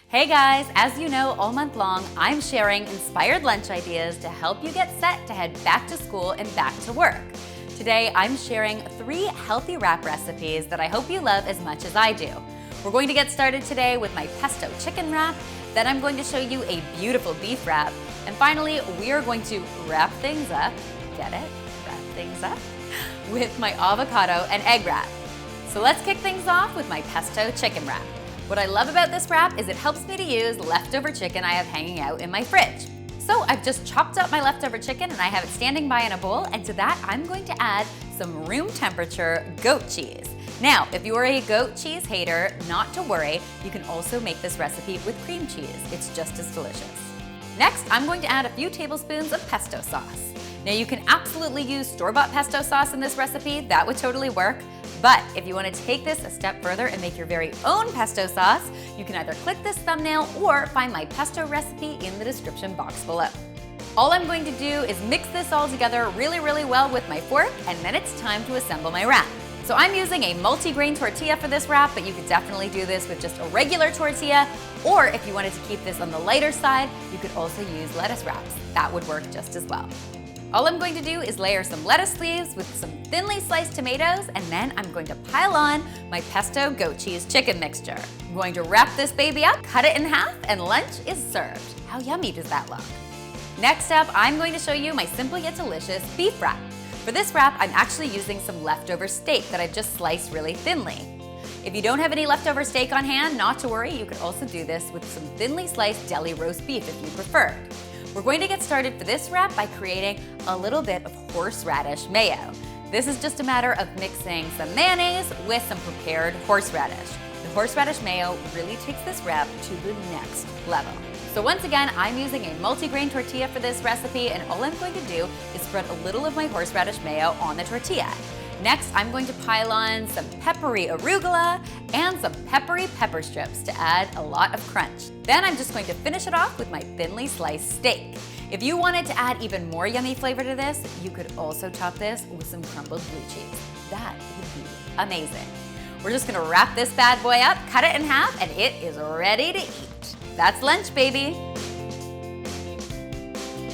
Hey guys, as you know, all month long, I'm sharing inspired lunch ideas to help you get set to head back to school and back to work. Today, I'm sharing 3 healthy wrap recipes that I hope you love as much as I do. We're going to get started today with my pesto chicken wrap, then I'm going to show you a beautiful beef wrap, and finally, we are going to wrap things up, get it? Wrap things up, with my avocado and egg wrap. So let's kick things off with my pesto chicken wrap. What I love about this wrap is it helps me to use leftover chicken I have hanging out in my fridge. So I've just chopped up my leftover chicken and I have it standing by in a bowl, and to that I'm going to add some room temperature goat cheese. Now, if you are a goat cheese hater, not to worry, you can also make this recipe with cream cheese. It's just as delicious. Next, I'm going to add a few tablespoons of pesto sauce. Now you can absolutely use store-bought pesto sauce in this recipe, that would totally work. But if you want to take this a step further and make your very own pesto sauce, you can either click this thumbnail or find my pesto recipe in the description box below. All I'm going to do is mix this all together really well with my fork, and then it's time to assemble my wrap. So I'm using a multi-grain tortilla for this wrap, but you could definitely do this with just a regular tortilla, or if you wanted to keep this on the lighter side, you could also use lettuce wraps. That would work just as well. All I'm going to do is layer some lettuce leaves with some thinly sliced tomatoes, and then I'm going to pile on my pesto goat cheese chicken mixture. I'm going to wrap this baby up, cut it in half, and lunch is served. How yummy does that look? Next up, I'm going to show you my simple yet delicious beef wrap. For this wrap, I'm actually using some leftover steak that I've just sliced really thinly. If you don't have any leftover steak on hand, not to worry, you could also do this with some thinly sliced deli roast beef if you prefer. We're going to get started for this wrap by creating a little bit of horseradish mayo. This is just a matter of mixing some mayonnaise with some prepared horseradish. The horseradish mayo really takes this wrap to the next level. So once again, I'm using a multi-grain tortilla for this recipe, and all I'm going to do is spread a little of my horseradish mayo on the tortilla. Next, I'm going to pile on some peppery arugula and some peppery pepper strips to add a lot of crunch. Then I'm just going to finish it off with my thinly sliced steak. If you wanted to add even more yummy flavor to this, you could also top this with some crumbled blue cheese. That would be amazing. We're just gonna wrap this bad boy up, cut it in half, and it is ready to eat. That's lunch, baby.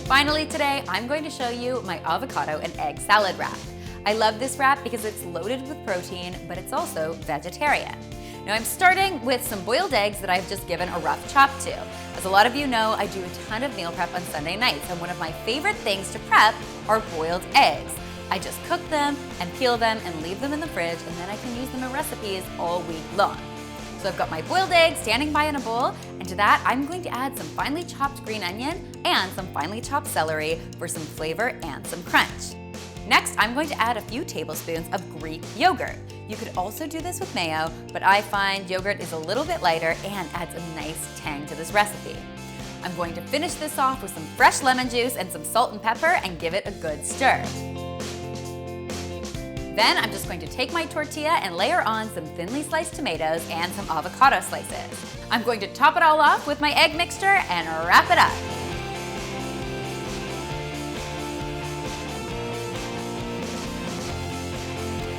Finally today, I'm going to show you my avocado and egg salad wrap. I love this wrap because it's loaded with protein, but it's also vegetarian. Now I'm starting with some boiled eggs that I've just given a rough chop to. As a lot of you know, I do a ton of meal prep on Sunday nights, and one of my favorite things to prep are boiled eggs. I just cook them and peel them and leave them in the fridge, and then I can use them in recipes all week long. So I've got my boiled eggs standing by in a bowl, and to that I'm going to add some finely chopped green onion and some finely chopped celery for some flavor and some crunch. Next, I'm going to add a few tablespoons of Greek yogurt. You could also do this with mayo, but I find yogurt is a little bit lighter and adds a nice tang to this recipe. I'm going to finish this off with some fresh lemon juice and some salt and pepper and give it a good stir. Then I'm just going to take my tortilla and layer on some thinly sliced tomatoes and some avocado slices. I'm going to top it all off with my egg mixture and wrap it up.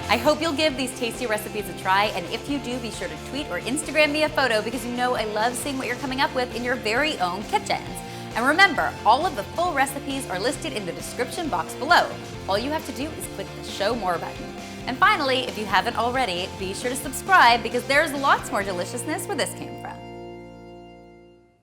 I hope you'll give these tasty recipes a try, and if you do, be sure to tweet or Instagram me a photo because you know I love seeing what you're coming up with in your very own kitchens. And remember, all of the full recipes are listed in the description box below. All you have to do is click the Show More button. And finally, if you haven't already, be sure to subscribe because there's lots more deliciousness where this came from.